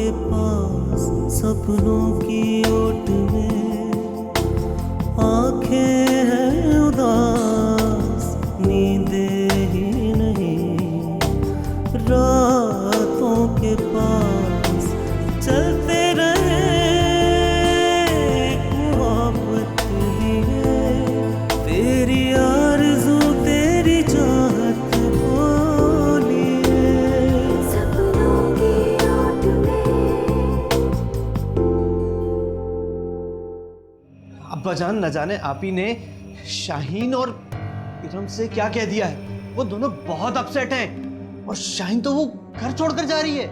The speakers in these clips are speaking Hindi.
के पास सपनों की ओट में आंखें हैं उदास, नींदें ही नहीं। रातों के पास चलते रहे मोहब्बत लिए, तेरी आरज़ू तेरी चाहत बोलिए। सपनों की ओट में। अब्बा जान, न जाने आप ही ने शाहीन और इरम से क्या कह दिया है। वो दोनों बहुत अपसेट हैं और शाहीन तो वो घर छोड़कर जा रही है।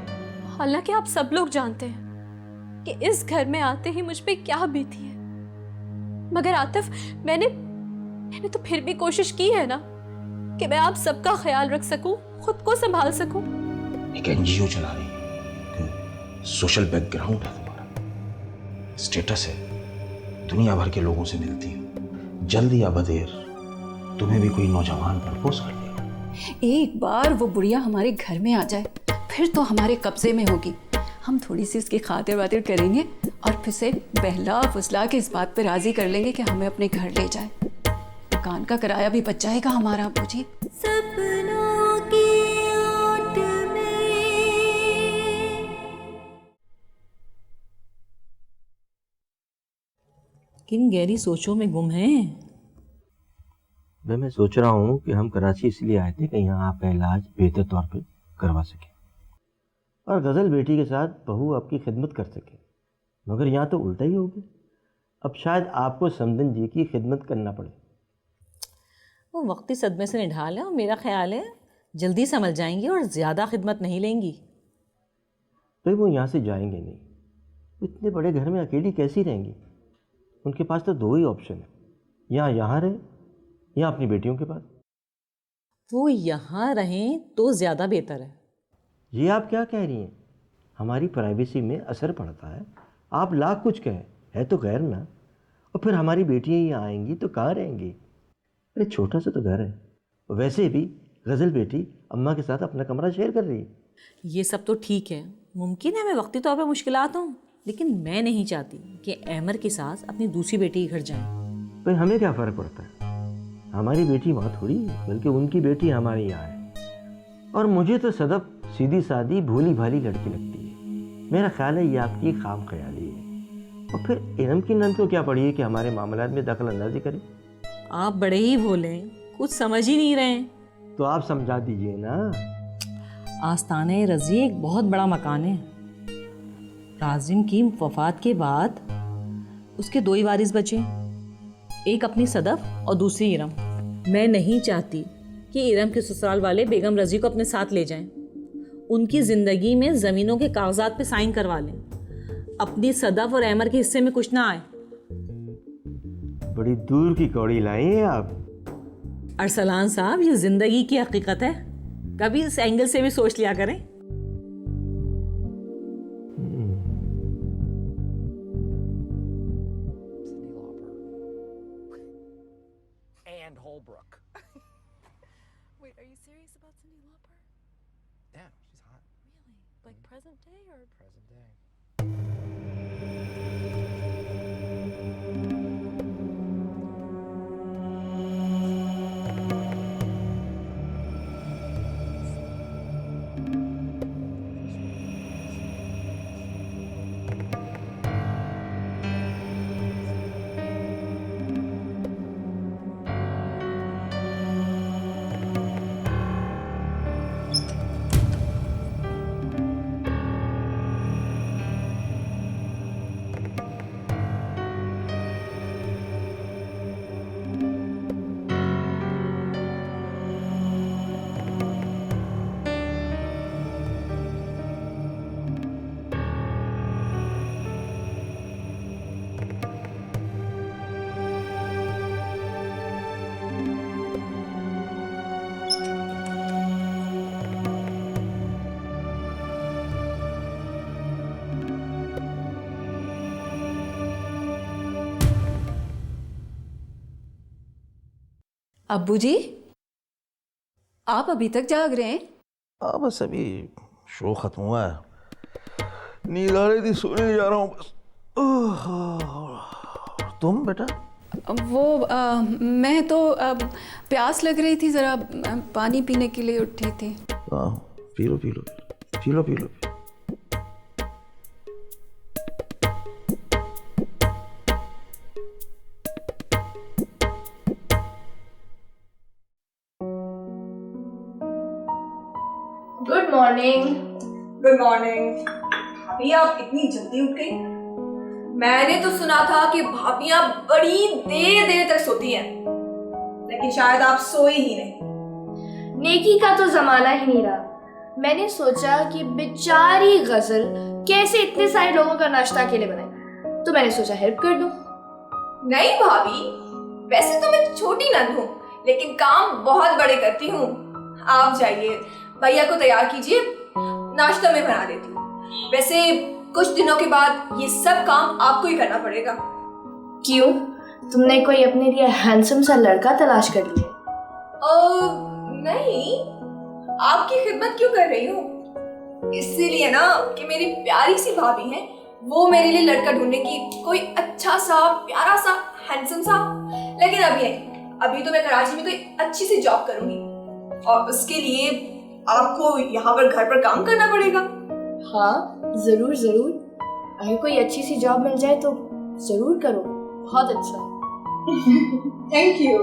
हालांकि आप सब लोग जानते हैं कि इस घर में आते ही मुझ पे क्या बीती है, मगर आतिफ मैंने तो फिर भी कोशिश की है ना कि मैं आप सबका ख्याल रख सकूं, खुद को संभाल सकूं। एक एनजीओ चला रही है, सोशल बैकग्राउंड है तुम्हारा, स्टेटस है, दुनिया भर के लोगों से मिलती हो। जल्दी या बदेर तुम्हें भी कोई नौजवान प्रपोज कर देगा। एक बार वो बुढ़िया हमारे घर में आ जाए फिर तो हमारे कब्जे में होगी। हम थोड़ी सी उसकी खातिर वातिर करेंगे और फिर से बहला फुसला के इस बात पे राजी कर लेंगे कि हमें अपने घर ले जाए। दुकान का किराया भी बच जाएगा हमारा अबूजी। सपनों की ओट में। किन गहरी सोचों में गुम हैं? मैं सोच रहा हूँ कि हम कराची इसलिए आए थे कि यहाँ आपका इलाज बेहतर तौर पे करवा सके और गज़ल बेटी के साथ बहू आपकी खिदमत कर सके। मगर यहाँ तो उल्टा ही हो गया। अब शायद आपको समदन जी की खिदमत करना पड़े। वो वक्ती सदमे से निढाल है और मेरा ख्याल है जल्दी संभल जाएंगी और ज़्यादा खिदमत नहीं लेंगी। भाई वो यहाँ से जाएंगे नहीं, इतने बड़े घर में अकेली कैसी रहेंगी। उनके पास तो दो ही ऑप्शन है, या यहाँ रहे या अपनी बेटियों के पास। वो यहाँ रहें तो ज़्यादा बेहतर है। ये आप क्या कह रही हैं? हमारी प्राइवेसी में असर पड़ता है। आप लाख कुछ कहें, है तो गैर ना। और फिर हमारी बेटियाँ यहाँ आएंगी तो कहाँ रहेंगी? अरे छोटा सा तो घर है। वैसे भी गज़ल बेटी अम्मा के साथ अपना कमरा शेयर कर रही है। ये सब तो ठीक है, मुमकिन है मैं वक्ती तौर पर मुश्किलात हूँ, लेकिन मैं नहीं चाहती कि अहमर की सास अपनी दूसरी बेटी के घर जाए। भाई हमें क्या फ़र्क पड़ता है? हमारी बेटी वहाँ थोड़ी है, बल्कि उनकी बेटी हमारे यहाँ है। और मुझे तो सदफ सीधी सादी भोली भाली लड़की लगती है। मेरा ख्याल है ये आपकी खाम ख्याली है। और फिर इरम की नंद को क्या पड़ी है कि हमारे मामलात में दखल अंदाजी करे? आप बड़े ही भोले हैं, कुछ समझ ही नहीं रहे हैं। तो आप समझा दीजिए ना। आस्ताने रज़ी एक बहुत बड़ा मकान है। राजिम की वफ़ात के बाद उसके दो ही वारिस बचे, एक अपनी सदफ और दूसरी इरम। मैं नहीं चाहती कि इरम के ससुराल वाले बेगम रज़ी को अपने साथ ले जाएं, उनकी ज़िंदगी में ज़मीनों के कागजात पे साइन करवा लें, अपनी सदफ और अहमर के हिस्से में कुछ ना आए। बड़ी दूर की कौड़ी लाई हैं आप। अरसलान साहब, ये ज़िंदगी की हकीकत है, कभी इस एंगल से भी सोच लिया करें। Wait, are you serious about Cyndi Lauper? Yeah, she's hot. Really? Like present day or Present day. अब्बू जी, आप अभी तक जाग रहे हैं? हाँ बस अभी शो खत्म हुआ है, नींद आ रही थी, सोने जा रहा हूँ बस। तुम बेटा? मैं तो प्यास लग रही थी, ज़रा पानी पीने के लिए उठी थी। पी लो पी लो पी लो पी लो। Good morning. Good morning. भाभी आप इतनी जल्दी उठ गई? मैंने तो सुना था कि भाभियां बड़ी देर देर तक सोती हैं, लेकिन शायद आप सोई ही नहीं। नेकी का तो जमाना ही नहीं रहा। मैंने सोचा कि बेचारी गजल कैसे इतने सारे लोगों का नाश्ता अकेले बनाए, तो मैंने सोचा हेल्प कर दूं। नहीं भाभी, वैसे तो मैं छोटी नंद हूँ, लेकिन काम बहुत बड़े करती हूँ। आप जाइए, भैया को तैयार कीजिए, नाश्ता मैं बना देती हूँ। वैसे कुछ दिनों के बाद ये सब काम आपको ही करना पड़ेगा। क्यों, तुमने कोई अपने लिए हैंडसम सा लड़का तलाश कर लिया? नहीं, आपकी खिदमत क्यों कर रही हूँ? इसीलिए ना कि मेरी प्यारी सी भाभी है, वो मेरे लिए लड़का ढूंढने की कोई अच्छा सा प्यारा सा हैंडसम सा। लेकिन अभी तो मैं कराची में कोई अच्छी सी जॉब करूंगी, और उसके लिए आपको यहाँ पर घर पर काम करना पड़ेगा। हाँ जरूर जरूर, अगर कोई अच्छी सी जॉब मिल जाए तो जरूर करो, बहुत अच्छा। Thank you.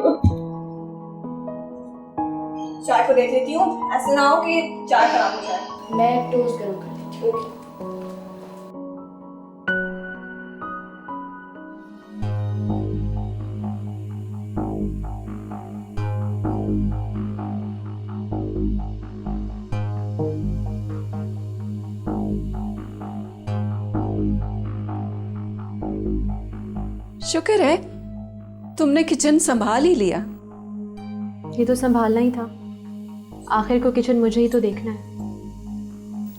चाय को देख लेती हूँ, ऐसे ना हो कि चाय खराब हो जाए। मैं टोस्ट गर्म कर लेती हूँ। ओके। शुक्र है तुमने किचन संभाल ही लिया। ये तो संभालना ही था, आखिर को किचन मुझे ही तो देखना है।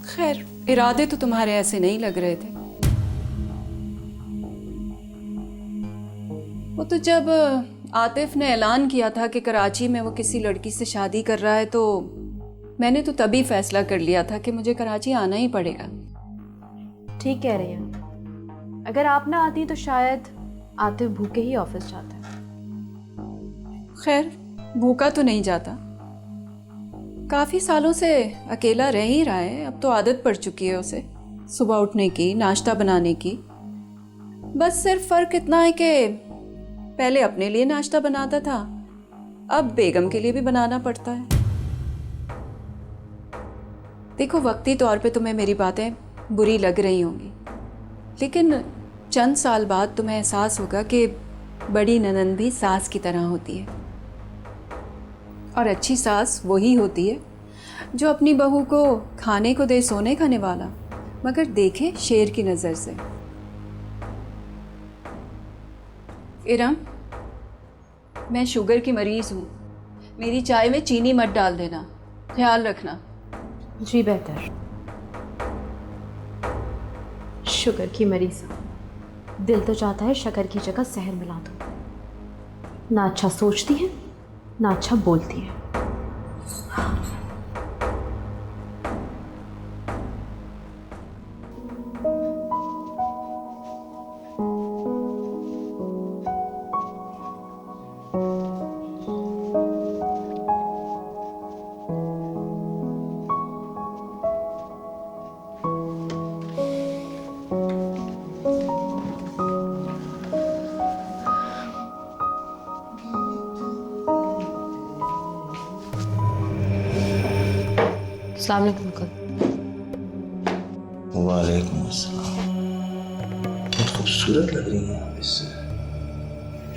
खैर, इरादे तो तुम्हारे ऐसे नहीं लग रहे थे। वो तो जब आतिफ ने ऐलान किया था कि कराची में वो किसी लड़की से शादी कर रहा है, तो मैंने तो तभी फैसला कर लिया था कि मुझे कराची आना ही पड़ेगा। ठीक कह रही हैं। अगर आप ना आती तो शायद आतिफ भूखे ही ऑफिस जाता है। खैर, भूखा तो नहीं जाता, काफ़ी सालों से अकेला रह ही रहा है, अब तो आदत पड़ चुकी है उसे सुबह उठने की, नाश्ता बनाने की। बस सिर्फ फ़र्क इतना है कि पहले अपने लिए नाश्ता बनाता था, अब बेगम के लिए भी बनाना पड़ता है। देखो, वक्ती तौर पे तुम्हें मेरी बातें बुरी लग रही होंगी, लेकिन चंद साल बाद तुम्हें एहसास होगा कि बड़ी ननंद भी सास की तरह होती है, और अच्छी सास वही होती है जो अपनी बहू को खाने को दे सोने खाने वाला, मगर देखे शेर की नज़र से। इरम, मैं शुगर की मरीज़ हूँ, मेरी चाय में चीनी मत डाल देना, ख्याल रखना। जी बेहतर। शुगर की मरीज, दिल तो चाहता है शक्कर की जगह जहर मिला दो। ना अच्छा सोचती है, ना अच्छा बोलती है। अस्सलाम वालेकुम अंकल। वालेकुम अस्सलाम। बहुत खूबसूरत लग रही हैं आप इस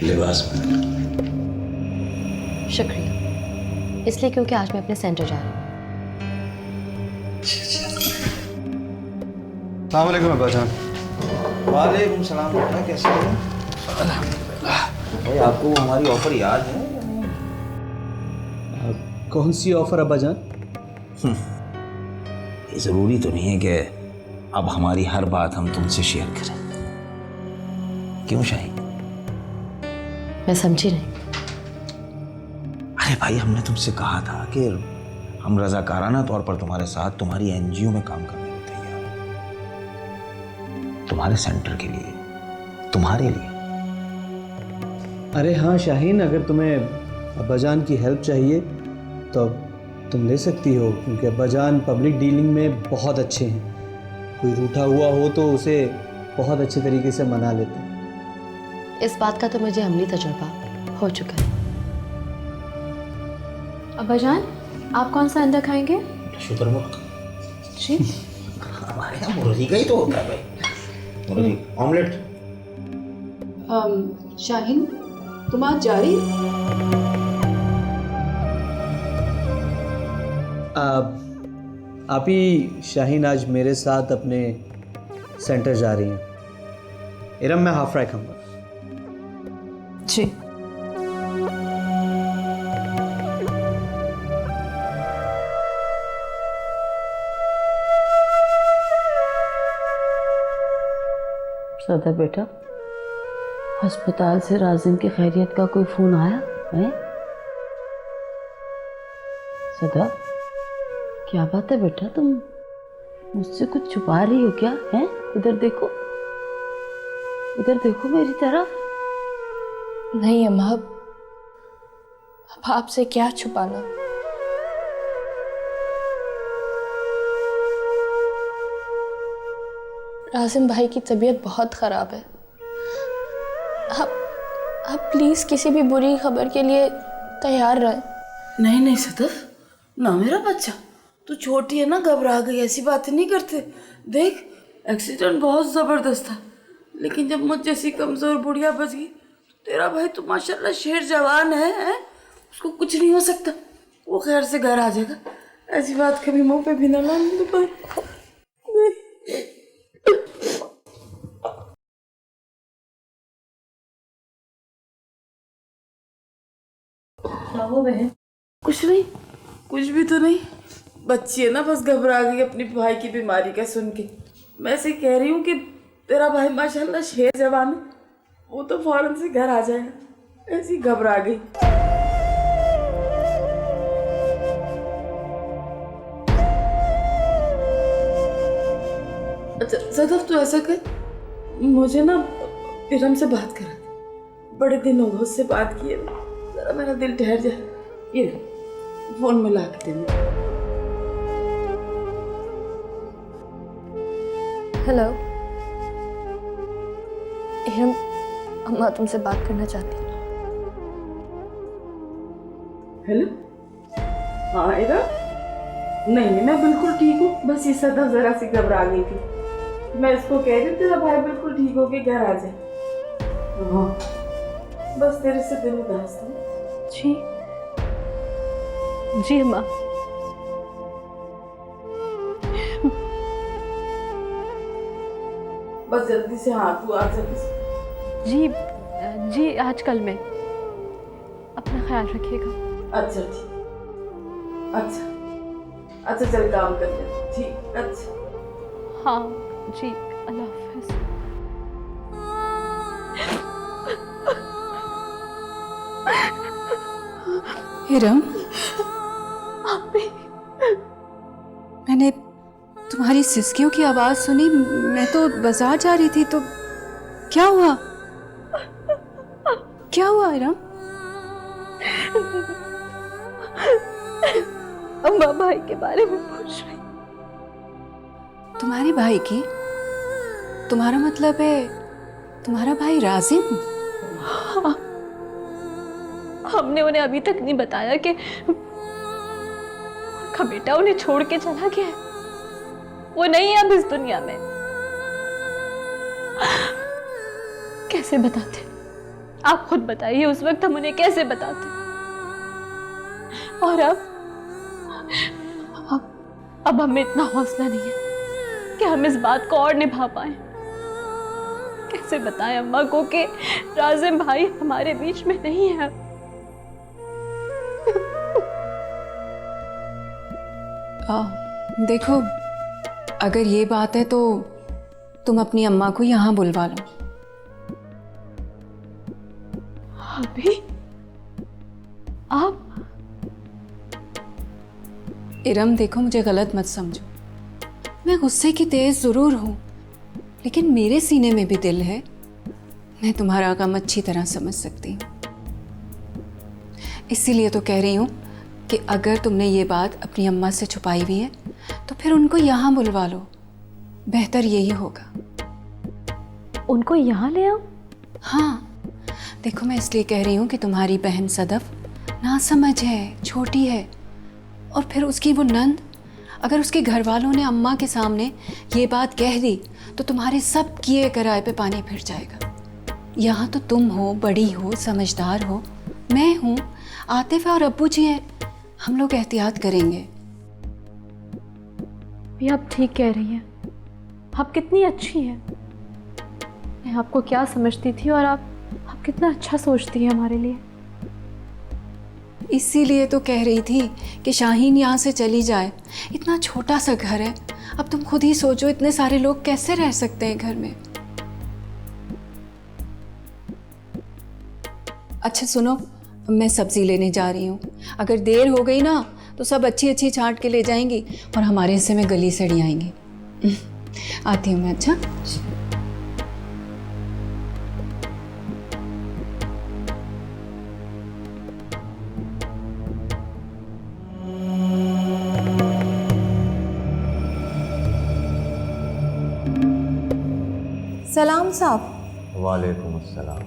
लिबास में। शुक्रिया, इसलिए क्योंकि आज मैं अपने सेंटर जा रही हूँ। अस्सलाम वालेकुम अब्बा जान। वालेकुम सलाम बेटा, कैसे हो? अल्हम्दुलिल्लाह। भाई, आपको हमारी ऑफर याद है? कौन सी ऑफर अब्बा जान? ये ज़रूरी तो नहीं है कि अब हमारी हर बात हम तुमसे शेयर करें, क्यों शाहीन? मैं समझी नहीं। अरे भाई, हमने तुमसे कहा था कि हम रज़ाकाराना तौर पर तुम्हारे साथ तुम्हारी एनजीओ में काम करने को तैयार हैं। तुम्हारे सेंटर के लिए, तुम्हारे लिए। अरे हाँ शाहीन, अगर तुम्हें अब्बाजान की हेल्प चाहिए तो तुम ले सकती हो, क्योंकि अब्बाजान पब्लिक डीलिंग में बहुत अच्छे हैं। कोई रूठा हुआ हो तो उसे बहुत अच्छे तरीके से मना लेते हैं। इस बात का तो मुझे अमली तजुर्बा हो चुका है। अब्बाजान, आप कौन सा अंडा खाएंगे? शुतुरमुर्ग। जी। हमारे यहाँ मुर्गी का ही तो होता है भाई, मुर्गी ऑमलेट। शाहीन, तुम आज जा रही हो? आप ही शाहीन आज मेरे साथ अपने सेंटर जा रही हैं। इरम, मैं हाफ फ्राई खाऊंगा। जी। सदा बेटा, अस्पताल से राजिम की खैरियत का कोई फोन आया है? सदा, क्या बात है बेटा, तुम मुझसे कुछ छुपा रही हो क्या? है, इधर देखो, इधर देखो मेरी तरफ। नहीं अम्मा, अब आपसे क्या छुपाना। राजिम भाई की तबीयत बहुत ख़राब है। आप प्लीज़ किसी भी बुरी खबर के लिए तैयार रहें। नहीं नहीं सदफ, ना मेरा बच्चा, तू छोटी है ना, घबरा गई, ऐसी बातें नहीं करते। देख, एक्सीडेंट बहुत ज़बरदस्त था, लेकिन जब मुझ जैसी कमज़ोर बुढ़िया बच गई, तेरा भाई तो माशाल्लाह शेर जवान है? उसको कुछ नहीं हो सकता, वो खैर से घर आ जाएगा। ऐसी बात कभी मुंह पे भी ना लाने दो। कुछ नहीं, कुछ भी तो नहीं, बच्ची है ना, बस घबरा गई अपनी भाई की बीमारी का सुन के। मैं ऐसे कह रही हूँ कि तेरा भाई माशाल्लाह शेर जवान है, वो तो फौरन से घर आ जाएगा, ऐसी घबरा गई। अच्छा सदफ, तो ऐसा कर, मुझे ना इरम से बात करा दे, बड़े दिन हो गए उससे बात किए, जरा मेरा दिल ठहर जाए। ये फोन में ला के देना। हेलो इरम, अम्मा तुमसे बात करना चाहती है। हेलो, हाँ इरम, नहीं मैं बिल्कुल ठीक हूँ, बस ये सदफ जरा सी घबरा गई थी। मैं इसको कह रही हूँ तेरा भाई बिल्कुल ठीक हो के घर आ जाए। हाँ, बस तेरे से दिल उदास था। जी जी अम्मा। बस जल्दी से, हाँ तू आ जा। जी जी, आज कल में, अपना ख्याल रखिएगा। अच्छा ठीक, अच्छा अच्छा, चल काम कर ले, ठीक, अच्छा हाँ जी, अल्लाह हाफिज़। इरम, मैंने तुम्हारी सिसकियों की आवाज़ सुनी, मैं तो बाजार जा रही थी, तो क्या हुआ? क्या हुआ इरम? अम्मा भाई के बारे में पूछ रही। तुम्हारे भाई की? तुम्हारा मतलब है तुम्हारा भाई राजिम? हाँ, हमने उन्हें अभी तक नहीं बताया कि उनका बेटा उन्हें छोड़ के चला गया है। वो नहीं है अब इस दुनिया में। कैसे बताते? आप खुद बताइए, उस वक्त हम उन्हें कैसे बताते? और अब हमें इतना हौसला नहीं है कि हम इस बात को और निभा पाए। कैसे बताएं अम्मा को कि राजिम भाई हमारे बीच में नहीं है? देखो, अगर ये बात है तो तुम अपनी अम्मा को यहाँ बुलवा लो। अभी आप? इरम देखो, मुझे गलत मत समझो, मैं गुस्से की तेज जरूर हूँ, लेकिन मेरे सीने में भी दिल है। मैं तुम्हारा गम अच्छी तरह समझ सकती हूँ। इसीलिए तो कह रही हूँ कि अगर तुमने ये बात अपनी अम्मा से छुपाई हुई है तो फिर उनको यहाँ बुलवा लो, बेहतर यही होगा। उनको यहाँ ले आओ? हाँ, देखो मैं इसलिए कह रही हूँ कि तुम्हारी बहन सदफ नासमझ है, छोटी है, और फिर उसकी वो नंद, अगर उसके घर वालों ने अम्मा के सामने ये बात कह दी तो तुम्हारे सब किए कराए पे पानी फिर जाएगा। यहाँ तो तुम हो, बड़ी हो, समझदार हो, मैं हूँ, आतिफ और अब्बू जी हैं, हम लोग एहतियात करेंगे। भी आप ठीक कह रही हैं, आप कितनी अच्छी हैं। मैं आपको क्या समझती थी और आप कितना अच्छा सोचती हैं हमारे लिए। इसीलिए तो कह रही थी कि शाहीन यहाँ से चली जाए। इतना छोटा सा घर है, अब तुम खुद ही सोचो इतने सारे लोग कैसे रह सकते हैं घर में। अच्छा सुनो, मैं सब्जी लेने जा रही हूँ। अगर देर हो गई ना तो सब अच्छी अच्छी छांट के ले जाएंगी और हमारे हिस्से में गली सड़ी आएंगी। आती हूँ मैं। अच्छा सलाम साहब। वालेकुम अस्सलाम।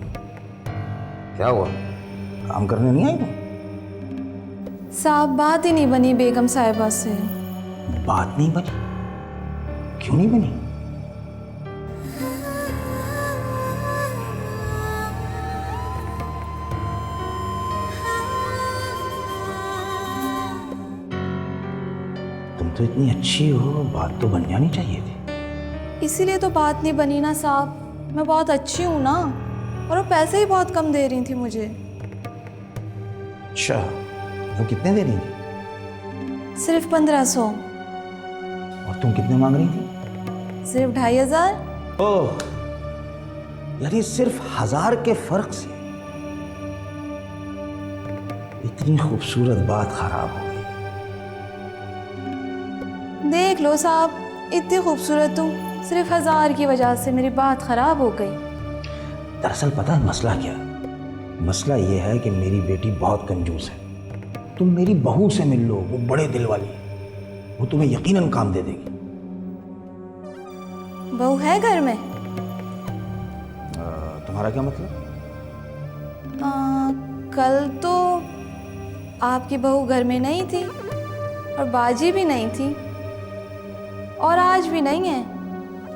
क्या हुआ, काम करने नहीं आई तुम? साहब बात ही नहीं बनी बेगम साहिबा से। बात नहीं बनी? क्यों नहीं बनी? तुम तो इतनी अच्छी हो, बात तो बन जानी चाहिए थी। इसीलिए तो बात नहीं बनी ना साहब। मैं बहुत अच्छी हूँ ना, और वो पैसे ही बहुत कम दे रही थी मुझे। अच्छा, वो कितने दे रही थी? सिर्फ 1500। और तुम कितने मांग रही थी? सिर्फ 2500। ओह, यानी सिर्फ 1000 के फर्क से इतनी खूबसूरत बात खराब हो गई। देख लो साहब, इतनी खूबसूरत हूँ, सिर्फ 1000 की वजह से मेरी बात खराब हो गई। दरअसल पता है मसला क्या है? मसला ये है कि मेरी बेटी बहुत कंजूस है। तुम मेरी बहू से मिल लो, वो बड़े दिल वाली है, वो तुम्हें यकीनन काम दे देगी। बहू है घर में? तुम्हारा क्या मतलब? कल तो आपकी बहू घर में नहीं थी और बाजी भी नहीं थी, और आज भी नहीं है।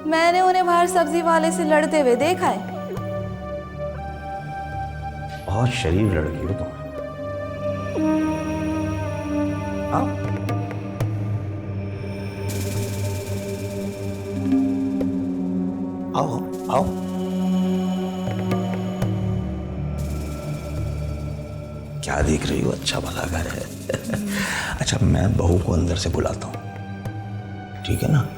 मैंने उन्हें बाहर सब्जी वाले से लड़ते हुए देखा है। बहुत शरीफ लड़की हो तुम। आओ। आओ आओ। क्या देख रही हो? अच्छा भला घर है। अच्छा, मैं बहू को अंदर से बुलाता हूँ, ठीक है ना?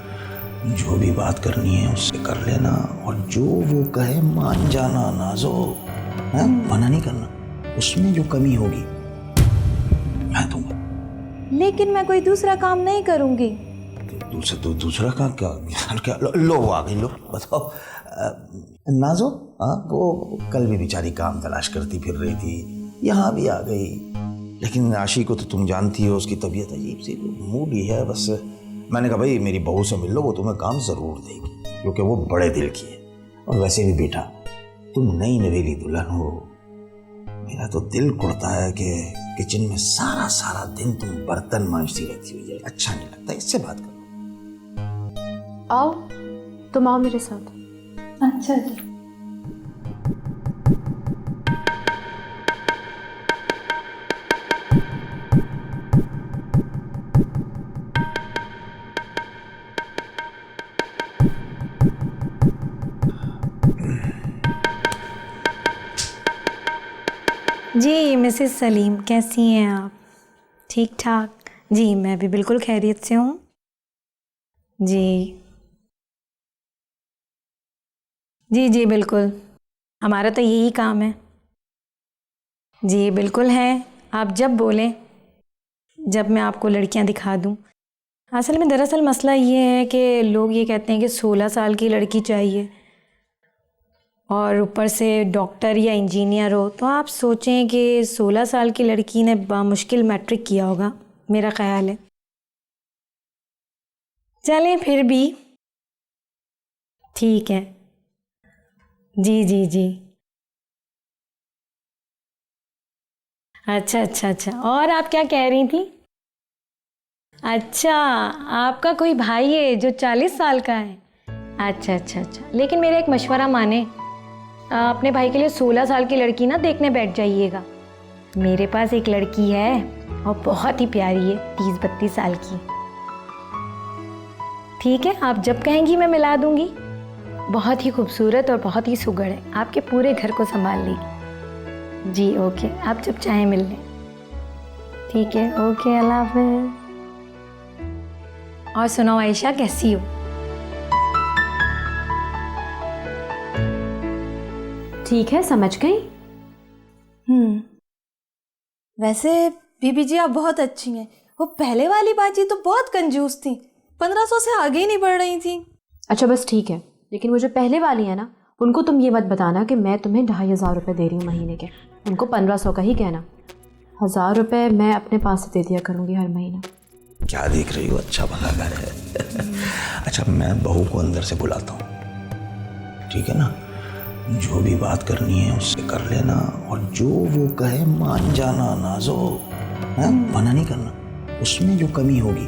जो भी बात करनी है उससे कर लेना, और जो वो कहे मान जाना। नाजो, मना नहीं करना। उसमें जो कमी होगी मैं दूंगा। लेकिन मैं कोई दूसरा काम नहीं करूंगी। दूसरा काम क्या? क्या लो आ गई, लो बताओ। नाजो, वो कल भी बेचारी काम तलाश करती फिर रही थी, यहाँ भी आ गई। लेकिन आशी को तो तुम जानती हो, उसकी तबीयत अजीब सी मूड ही है। बस मैंने कहा भाई मेरी बहू से मिल लो, वो तुम्हें काम ज़रूर देगी, क्योंकि वो बड़े दिल की है। और वैसे भी बेटा, तुम नई नवेली दुल्हन हो। मेरा तो दिल कुड़ता है कि किचन में सारा सारा दिन तुम बर्तन मांजती रहती हो, अच्छा नहीं लगता। इससे बात करो। आओ, तुम आओ मेरे साथ। अच्छा जी। जी मिसेस सलीम, कैसी हैं आप? ठीक ठाक? जी मैं भी बिल्कुल खैरियत से हूँ जी। जी जी बिल्कुल, हमारा तो यही काम है जी। बिल्कुल है, आप जब बोलें, जब मैं आपको लड़कियां दिखा दूँ असल में दरअसल मसला ये है कि लोग ये कहते हैं कि 16 साल की लड़की चाहिए और ऊपर से डॉक्टर या इंजीनियर हो। तो आप सोचें कि 16 साल की लड़की ने बामुश्किल मैट्रिक किया होगा, मेरा ख्याल है। चलें फिर भी ठीक है। जी जी जी, अच्छा अच्छा अच्छा। और आप क्या कह रही थी? अच्छा, आपका कोई भाई है जो 40 साल का है? अच्छा अच्छा अच्छा। लेकिन मेरा एक मशवरा माने, अपने भाई के लिए 16 साल की लड़की ना देखने बैठ जाइएगा। मेरे पास एक लड़की है और बहुत ही प्यारी है, 30-32 साल की। ठीक है, आप जब कहेंगी मैं मिला दूंगी। बहुत ही खूबसूरत और बहुत ही सुघड़ है, आपके पूरे घर को संभाल लेगी। जी ओके, आप जब चाहें मिल लें। ठीक है, ओके, अल्लाह हाफ़िज़। और सुनाओ आयशा, कैसी हो? ठीक है, समझ गई। वैसे बीबी जी आप बहुत अच्छी हैं। वो पहले वाली बाजी तो बहुत कंजूस थी, 1500 से आगे ही नहीं बढ़ रही थी। अच्छा बस ठीक है, लेकिन वो जो पहले वाली है ना, उनको तुम ये मत बताना कि मैं तुम्हें 2500 रुपये दे रही हूँ महीने के। उनको 1500 का ही कहना। 1000 रुपये मैं अपने पास से दे दिया करूँगी हर महीना। क्या देख रही हो, अच्छा भला घर है। अच्छा, मैं बहू को अंदर से बुलाता हूँ, ठीक है ना? जो भी बात करनी है उससे कर लेना, और जो वो कहे मान जाना। नाजो, मना नहीं करना। उसमें जो कमी होगी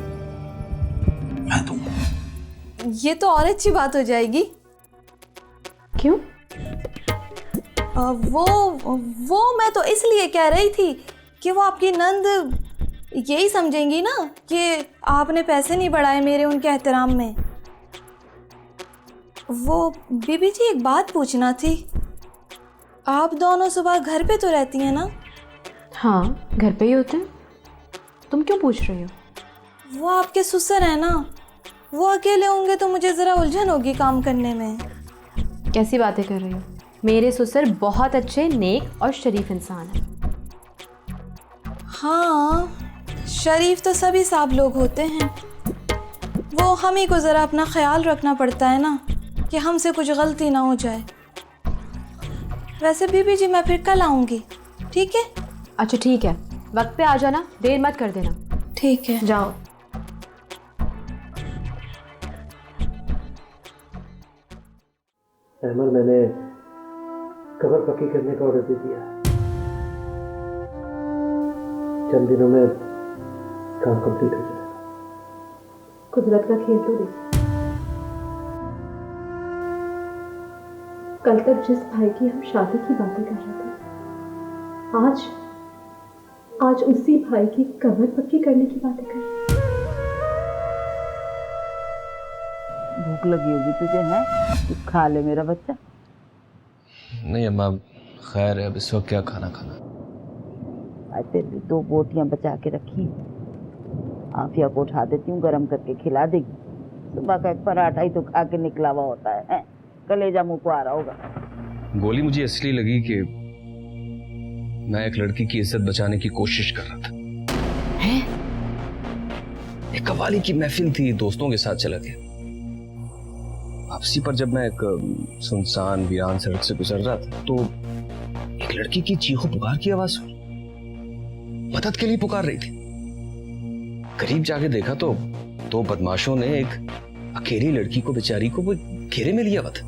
मैं दूंगा। ये तो और अच्छी बात हो जाएगी। क्यों? वो मैं तो इसलिए कह रही थी कि वो आपकी नंद यही समझेंगी ना कि आपने पैसे नहीं बढ़ाए मेरे उनके एहतराम में। वो बीबी जी एक बात पूछना थी, आप दोनों सुबह घर पे तो रहती हैं ना? हाँ, घर पे ही होते हैं। तुम क्यों पूछ रही हो? वो आपके ससुर हैं ना, वो अकेले होंगे तो मुझे ज़रा उलझन होगी काम करने में। कैसी बातें कर रही हो? मेरे ससुर बहुत अच्छे, नेक और शरीफ इंसान हैं। हाँ, शरीफ तो सभी साहब लोग होते हैं। वो हम ही को ज़रा अपना ख्याल रखना पड़ता है ना कि हमसे कुछ गलती ना हो जाए। वैसे बीबी जी मैं फिर कल आऊँगी, ठीक है? अच्छा ठीक है, वक्त पे आ जाना, देर मत कर देना। ठीक है, जाओ। अहमद, मैंने कबर पक्की करने का ऑर्डर दे दिया। चंद दिनों में काम कंप्लीट हो जाएगा। कुदरत का खेल तो देखिए। कल तक जिस भाई की हम शादी की बातें कर रहे थे, आज उसी भाई की कबर पक्की करने की बातें कर रहे हैं। भूख लगी होगी तुझे, है? तू खा ले मेरा बच्चा। नहीं अम्मा, खैर है, अब इस वक्त क्या खाना। आज तेरे लिए 2 बोटियां बचा के रखी, आफिया को उठा देती हूँ, गरम करके खिला देगी। सुबह का एक पराठा ही तो खा के निकला हुआ होता है? कलेजा मुंह को आ रहा होगा। गोली मुझे इसलिए लगी कि मैं एक लड़की की इज्जत बचाने की कोशिश कर रहा था। एक कव्वाली की महफिल थी, दोस्तों के साथ चला गया। वापसी पर जब मैं एक सुनसान वीरान सड़क से गुजर रहा था तो एक लड़की की चीखों पुकार की आवाज सुनी। मदद के लिए पुकार रही थी। करीब जाके देखा तो 2 बदमाशों ने एक अकेली लड़की को, बेचारी को, वो घेरे में लिया हुआ था।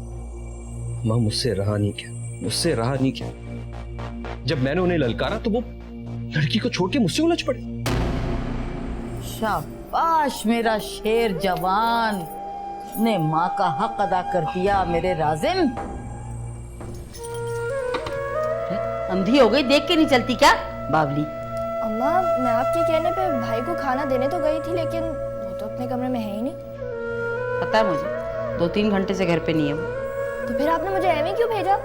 मां, मुझसे रहा नहीं क्या। जब मैंने उन्हें ललकारा तो वो लड़की को छोड़ के मुझसे उलझ पड़े। शाबाश मेरा शेर जवान, ने माँ का हक अदा कर दिया मेरे राजिम। अंधी हो गई, देख के नहीं चलती क्या बावली? अम्मा, मैं आपके कहने पे भाई को खाना देने तो गई थी, लेकिन वो तो अपने कमरे में है ही नहीं। पता है मुझे, 2-3 घंटे से घर पे नहीं है वो। तो फिर आपने मुझे एवं क्यों भेजा?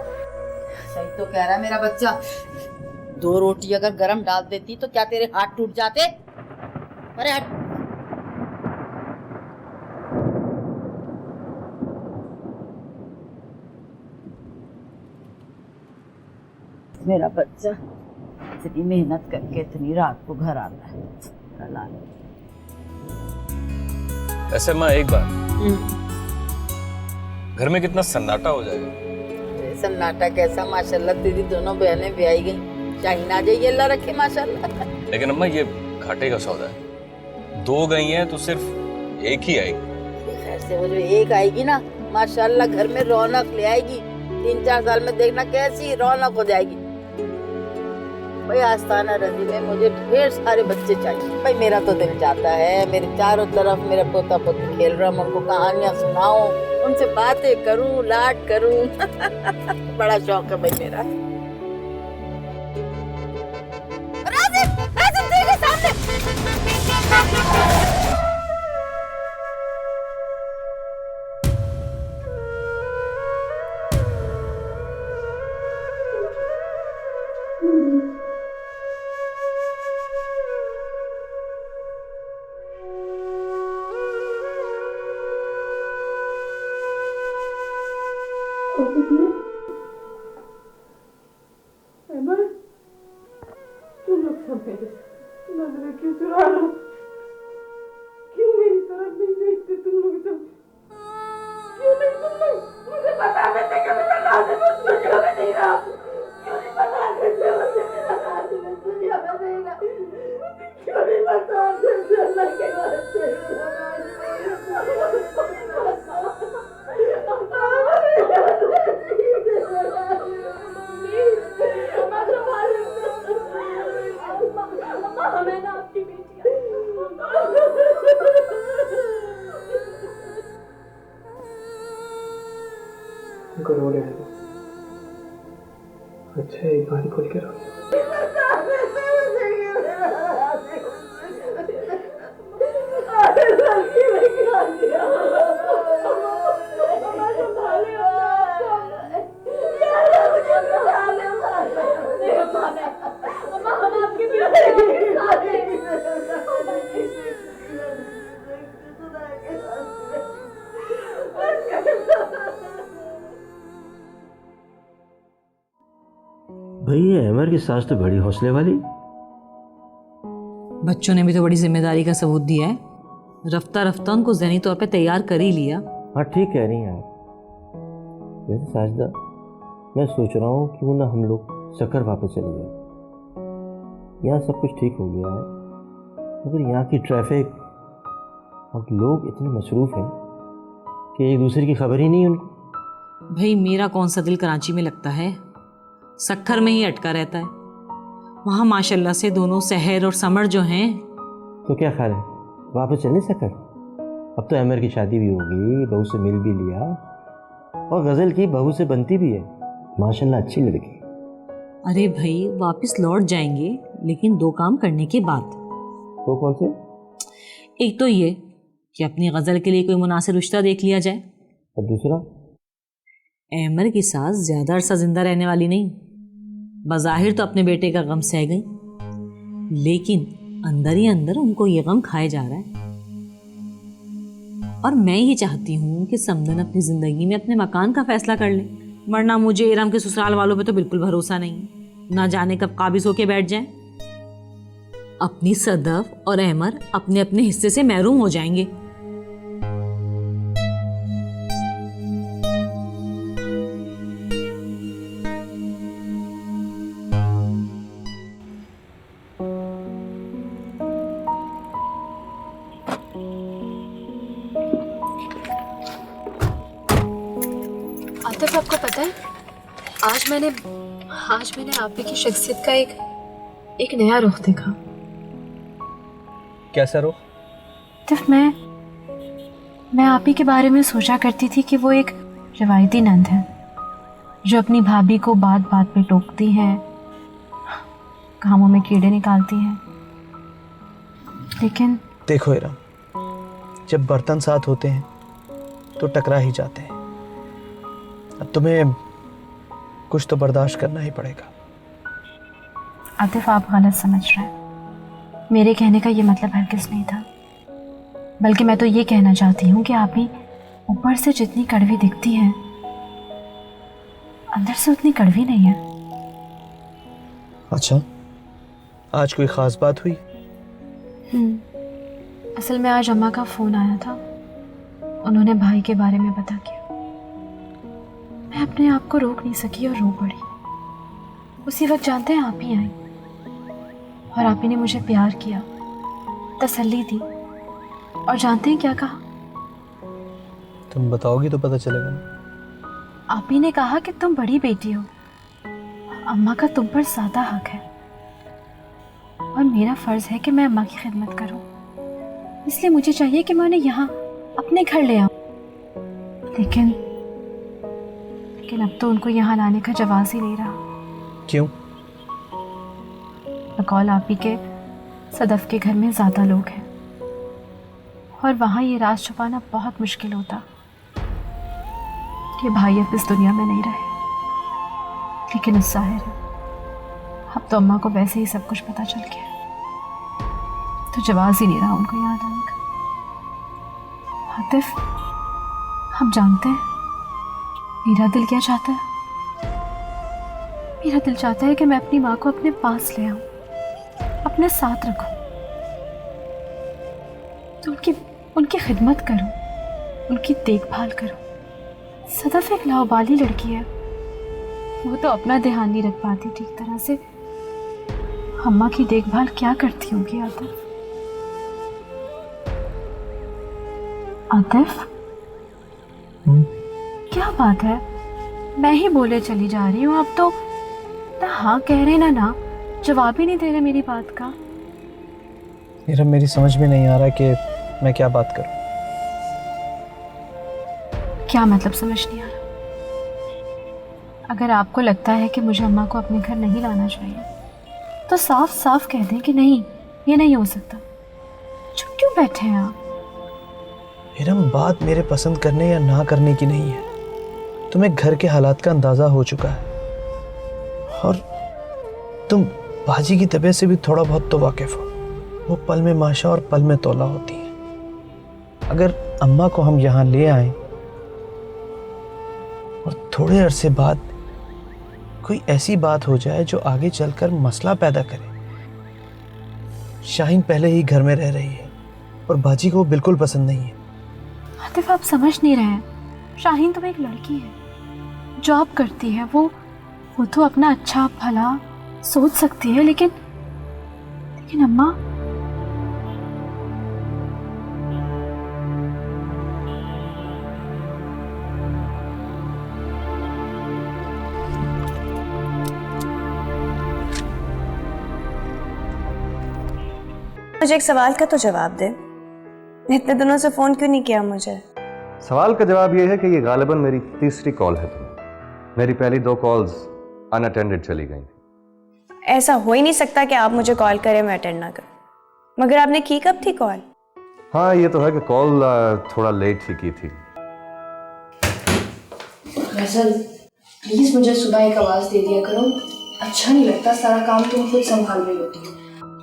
सही तो कह रहा है मेरा बच्चा। 2 रोटी अगर गरम डाल देती तो क्या तेरे हाथ टूट जाते? अरे हट। मेरा बच्चा इतनी मेहनत करके इतनी रात को घर आता है। कल आ ऐसे माँ एक बात, घर में कितना सन्नाटा हो जाएगा। सन्नाटा कैसा, माशाल्लाह तेरी दोनों बहनें ब्याही गई, शाहीन आ जाइए अल्लाह रखे माशाल्लाह। लेकिन अम्मा ये घाटे का सौदा है, 2 गई हैं तो सिर्फ एक ही आएगी। खैर से वो जो एक आएगी ना माशाल्लाह घर में रौनक ले आएगी। 3-4 साल में देखना कैसी रौनक हो जाएगी। भाई आस्ताना रजी में मुझे ढेर सारे बच्चे चाहिए। भाई मेरा तो दिल चाहता है मेरे चारों तरफ मेरा पोता पोती खेल रहा, मैं उनको कहानियां सुनाऊं, उनसे बातें करूं, लाड करूं। बड़ा शौक है भाई मेरा। राजिब, राजिब तेरे सामने। तुम लोग सब मेरे नजरें क्यों चुरा रहे हो? क्यों मेरी तरफ नहीं देखते तुम लोग सब? क्यों नहीं तुम लोग? मुझे पता है कि मेरा लाजिम उस दुनिया में नहीं रहा। क्यों नहीं पता कि मेरा लाजिम उस दुनिया में नहीं रहा? क्यों नहीं पता कि अल्लाह के वास्ते मेरा हमें ना आपकी बेटी उनको रो लेने दो। अच्छा एक बार ही खुल के रो। भाई ये अमर की सास तो बड़ी हौसले वाली। बच्चों ने भी तो बड़ी जिम्मेदारी का सबूत दिया है। रफ्ता रफ्ता उनको ज़हनी तौर पे तैयार कर ही लिया। हाँ ठीक कह रही हैं आप। वैसे साजदा मैं सोच रहा हूँ क्यों ना हम लोग सक्कर वापस चले जाए। यहाँ सब कुछ ठीक हो गया है, मगर यहाँ की ट्रैफिक और लोग इतने मसरूफ़ हैं कि एक दूसरे की खबर ही नहीं है उनको। भाई मेरा कौन सा दिल कराची में लगता है, सक्खर में ही अटका रहता है। वहाँ माशाल्लाह से दोनों सहर और समर जो हैं। तो क्या ख्याल है वापस चलने सक्खर? अब तो अमर की शादी भी होगी, बहू से मिल भी लिया और गज़ल की बहू से बनती भी है, माशाल्लाह अच्छी लड़की। अरे भाई वापस लौट जाएंगे, लेकिन 2 काम करने के बाद। वो कौन से? एक तो ये कि अपनी गज़ल के लिए कोई मुनासिब रिश्ता देख लिया जाए, और दूसरा अमर की सास ज़्यादा अरसा जिंदा रहने वाली नहीं। बज़ाहिर तो अपने बेटे का गम सह गई, लेकिन अंदर ही अंदर उनको ये गम खाए जा रहा है। और मैं ये चाहती हूँ कि समदन अपनी ज़िंदगी में अपने मकान का फैसला कर ले, वरना मुझे इरम के ससुराल वालों पे तो बिल्कुल भरोसा नहीं, ना जाने कब काबिज होके बैठ जाए। अपनी सदफ और अमर अपने अपने हिस्से से महरूम हो जाएंगे। आतिफ आपको पता है आज मैंने आप ही की शख्सियत का एक नया रुख देखा। कैसा रुख? आतिफ मैं आप ही के बारे में सोचा करती थी कि वो एक रिवायती नंद है जो अपनी भाभी को बात बात पे टोकती है, कामों में कीड़े निकालती है। लेकिन देखो इरम, जब बर्तन साथ होते हैं तो टकरा ही जाते हैं। अब तुम्हें कुछ तो बर्दाश्त करना ही पड़ेगा। आतिफ आप गलत समझ रहे हैं। मेरे कहने का ये मतलब हरगिज़ नहीं था, बल्कि मैं तो ये कहना चाहती हूँ कि आप ही ऊपर से जितनी कड़वी दिखती हैं अंदर से उतनी कड़वी नहीं है। अच्छा, आज कोई ख़ास बात हुई? असल में आज अम्मा का फ़ोन आया था उन्होंने भाई के बारे में पता किया। मैं अपने आप को रोक नहीं सकी और रो पड़ी। उसी वक्त जानते हैं आप ही आई और आप ही ने मुझे प्यार किया, तसल्ली दी और जानते हैं क्या कहा? तुम बताओगी तो पता चलेगा ना। आप ही ने कहा कि तुम बड़ी बेटी हो, अम्मा का तुम पर ज़्यादा हक है और मेरा फ़र्ज़ है कि मैं अम्मा की खिदमत करूं। इसलिए मुझे चाहिए कि मैं उन्हें यहाँ अपने घर ले आऊं। लेकिन अब तो उनको यहाँ लाने का जवाब ही नहीं रहा। क्यों? बकौल आप ही के सदफ के घर में ज़्यादा लोग हैं और वहाँ ये राज छुपाना बहुत मुश्किल होता कि भाई अब इस दुनिया में नहीं रहे। लेकिन उस ज़ाहिर है अब तो अम्मा को वैसे ही सब कुछ पता चल गया, तो जवाब ही नहीं रहा उनको याद आने का। आतिफ, हम जानते हैं मेरा दिल क्या चाहता है। मेरा दिल चाहता है कि मैं अपनी माँ को अपने पास ले आऊं, अपने साथ रखूं, तो उनकी खिदमत करूं, उनकी देखभाल करूं। सदफ एक लावाबाली लड़की है, वो तो अपना ध्यान नहीं रख पाती ठीक तरह से, अम्मा की देखभाल क्या करती होगी। आतिफ, आतिफ, क्या बात है? मैं ही बोले चली जा रही हूँ, अब तो ना हाँ कह रहे ना जवाब ही नहीं दे रहे मेरी बात का। मेरी समझ में नहीं आ रहा कि मैं क्या बात करूं। क्या मतलब समझ नहीं आ रहा? अगर आपको लगता है कि मुझे अम्मा को अपने घर नहीं लाना चाहिए तो साफ साफ कह दें कि नहीं, ये नहीं हो सकता। चुप क्यों बैठे हैं आप? बात मेरे पसंद करने या ना करने की नहीं है। तुम्हें घर के हालात का अंदाजा हो चुका है और तुम बाजी की तबीयत से भी थोड़ा बहुत तो वाकिफ हो। वो पल में माशा और पल में तौला होती है। अगर अम्मा को हम यहाँ ले आए और थोड़े अरसे बाद कोई ऐसी बात हो जाए जो आगे चलकर मसला पैदा करे। शाहीन पहले ही घर में रह रही है और बाजी को बिल्कुल पसंद नहीं है। आतिफ, आप समझ नहीं रहे हैं। शाहीन तो एक लड़की है, जॉब करती है, वो तो अपना अच्छा भला सोच सकती है, लेकिन अम्मा, मुझे एक सवाल का तो जवाब दे। इतने दिनों से फोन क्यों नहीं किया मुझे? सवाल का जवाब यह है कि ये गालिबन मेरी तीसरी कॉल है तुम्हें। मेरी पहली 2 कॉल्स अनअटेंडेड चली गई। ऐसा हो ही नहीं सकता कि आप मुझे कॉल करें मैं अटेंड ना करूं। मगर आपने की कब थी कॉल? हाँ, ये तो है कि कॉल थोड़ा लेट ही की थी। गजल, प्लीज मुझे सुबह एक आवाज दे दिया करो। अच्छा नहीं लगता, सारा काम तुम खुद संभाल रही होती हो।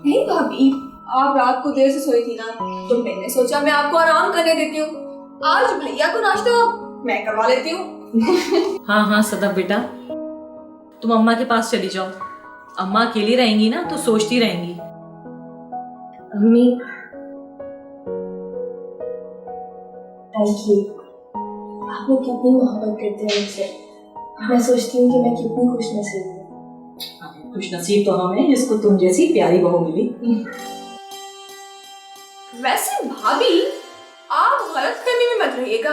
नहीं भाभी, आप रात को देर से सोई थी ना, तो मैंने सोचा मैं आपको आराम करने देती हूँ। आज भैया को नाश्ता मैं करवा लेती हूँ। हाँ सदफ बेटा, तुम अम्मा के पास चली जाओ। अम्मा अकेली रहेंगी ना तो सोचती रहेंगी। अम्मी, थैंक यू। आप लोग कितनी मोहब्बत करते हैं मुझसे। मैं सोचती हूँ कि मैं कितनी खुशनसीब हूँ। खुशनसीब तो हम हैं जिसको तुम जैसी प्यारी बहू मिली। वैसे भाभी, आप गलतफहमी में मत रहिएगा,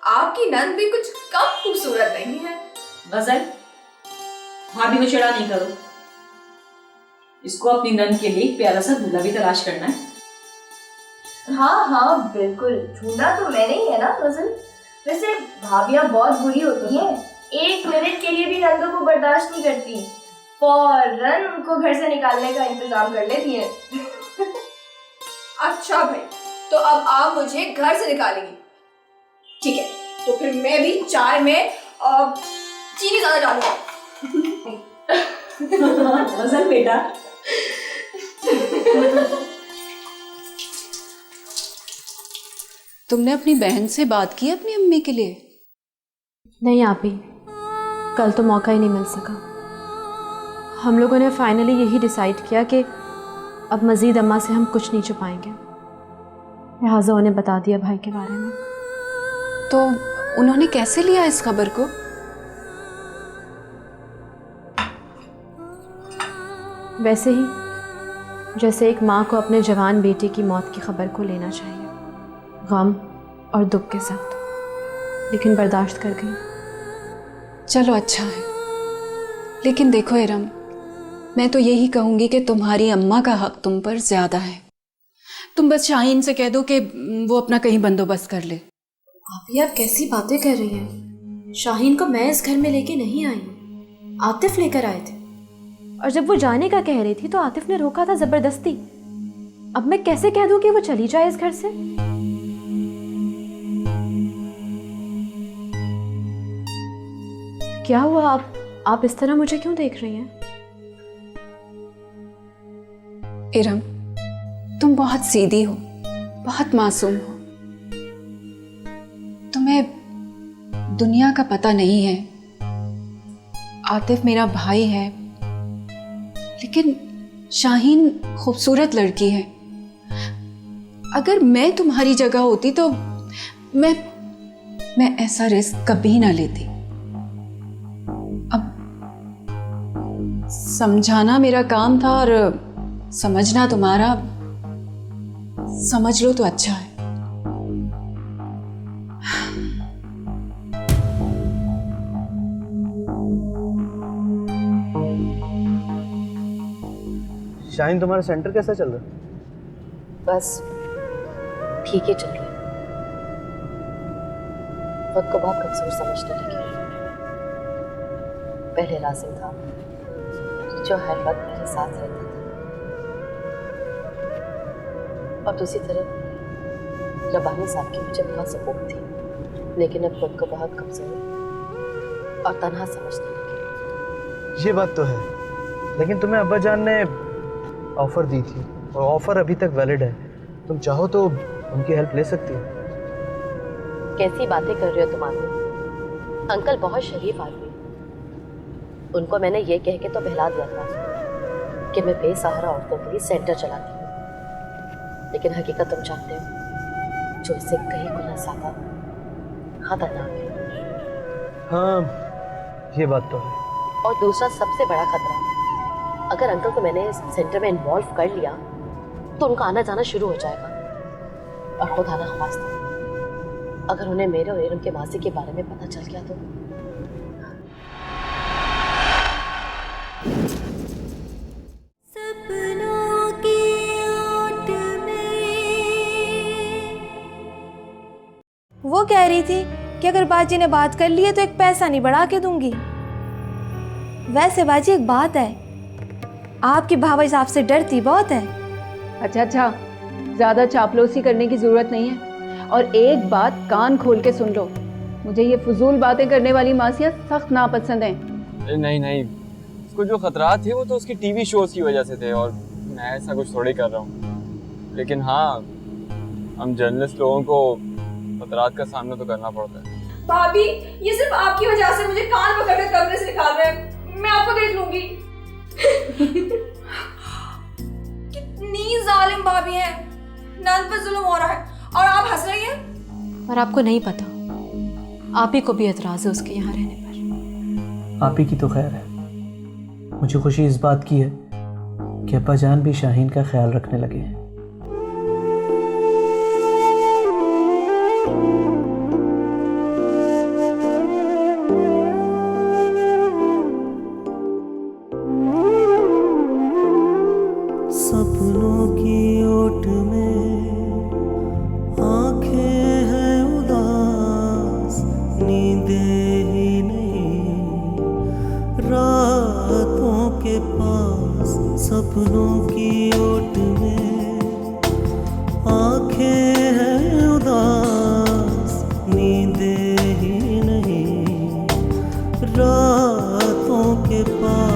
आपकी नंद भी कुछ कम खूबसूरत नहीं है। गजल, भाभी को चिढ़ा नहीं करो। इसको अपनी नंद के लिए एक प्यारा सा दूल्हा भी तलाश करना है। हाँ बिल्कुल, ढूंढना तो मैंने ही है ना गजल। वैसे भाभियाँ बहुत बुरी होती हैं, 1 मिनट के लिए भी नंदों को बर्दाश्त नहीं करती, फौरन उनको घर से निकालने का इंतजाम कर लेती है। अच्छा भाई, तो अब आप मुझे घर से निकालेंगी, ठीक है? तो फिर मैं भी चाय में चीनी ज्यादा डालूंगा। गजल बेटा, तुमने अपनी बहन से बात की अपनी अम्मी के लिए? नहीं आप ही, कल तो मौका ही नहीं मिल सका। हम लोगों ने फाइनली यही डिसाइड किया कि अब मज़ीद अम्मा से हम कुछ नहीं छुपाएंगे। लिहाजा उन्हें बता दिया भाई के बारे में। तो उन्होंने कैसे लिया इस खबर को? वैसे ही जैसे एक माँ को अपने जवान बेटे की मौत की खबर को लेना चाहिए, गम और दुख के साथ, लेकिन बर्दाश्त कर गई। चलो अच्छा है, लेकिन देखो इरम, मैं तो यही कहूँगी कि तुम्हारी अम्मा का हक तुम पर ज़्यादा है। तुम बस शाहीन से कह दो कि वो अपना कहीं बंदोबस्त कर ले। भाभी आप कैसी बातें कर रही हैं? शाहीन को मैं इस घर में लेके नहीं आई हूँ, आतिफ लेकर आए थे। और जब वो जाने का कह रही थी तो आतिफ ने रोका था ज़बरदस्ती। अब मैं कैसे कह दूँ कि वो चली जाए इस घर से? क्या हुआ? आप इस तरह मुझे क्यों देख रही हैं? इरम, तुम बहुत सीधी हो, बहुत मासूम हो। तुम्हें दुनिया का पता नहीं है। आतिफ मेरा भाई है, लेकिन शाहीन खूबसूरत लड़की है। अगर मैं तुम्हारी जगह होती तो मैं ऐसा रिस्क कभी ना लेती। अब समझाना मेरा काम था और समझना तुम्हारा। समझ लो तो अच्छा है। शाहीन, तुम्हारा सेंटर कैसा चल रहा है? बस ठीक ही चल रहा है। खुद को बहुत कमजोर समझने लगी। पहले राजिम था जो हर वक्त मेरे साथ रहता था, और दूसरी तरफ रबानी साहब की मुझे बहुत सपोर्ट थी, लेकिन अब खुद को बहुत कमजोर और तन्हा समझने लगी। ये बात तो है, लेकिन तुम्हें अब्बा जान ने ऑफर दी थी और ऑफर अभी तक वैलिड है। तुम चाहो तो उनकी हेल्प ले सकती हो। कैसी बातें कर रहे हो तुम आदमी? अंकल बहुत शरीफ आदमी, उनको मैंने ये कह के तो बहला दिया था कि मैं बेसहारा औरतों के लिए सेंटर चलाती हूँ, लेकिन हकीकत तुम जानते हो जो इससे कहीं गुना ज्यादा खतरनाक है। हाँ, ये बात तो है। और दूसरा सबसे बड़ा खतरा, अगर अंकल को मैंने इस सेंटर में इन्वॉल्व कर लिया तो उनका आना जाना शुरू हो जाएगा। और खुदा ना ख्वास्ता अगर उन्हें मेरे और इरम के मासी के बारे में पता चल गया तो। सपनों की ओट में वो कह रही थी कि अगर बाजी ने बात कर ली है तो एक पैसा नहीं बढ़ा के दूंगी। वैसे बाजी एक बात है, आपकी भाभी आपसे डरती बहुत है। अच्छा, ज़्यादा चापलूसी करने की ज़रूरत नहीं है। और एक बात कान खोल के सुन लो, मुझे ये फजूल बातें करने वाली मासियाँ सख्त नापसंद हैं। नहीं, उसको जो खतरात थे वो तो उसकी टीवी शोज की वजह से थे, और मैं ऐसा कुछ थोड़ी कर रहा हूँ। लेकिन हाँ, हम जर्नलिस्ट लोगों को खतरात का सामना तो करना पड़ता है। भाभी, ये सिर्फ आपकी वजह से मुझे कान पकड़कर कमरे से निकाल रहे हैं। मैं आपको देख लूंगी। कितनी जालिम भाभी है, नंद पर जुल्म हो रहा है और आप हंस रही हैं। और आपको नहीं पता, आप ही को भी एतराज है उसके यहाँ रहने पर। आप ही की तो खैर है। मुझे खुशी इस बात की है कि अब्बा जान भी शाहीन का ख्याल रखने लगे हैं। सपनों की ओट में आंखें हैं उदास, नींदें ही नहीं रातों के पास। सपनों की ओट में आंखें हैं उदास, नींदें ही नहीं रातों के पास।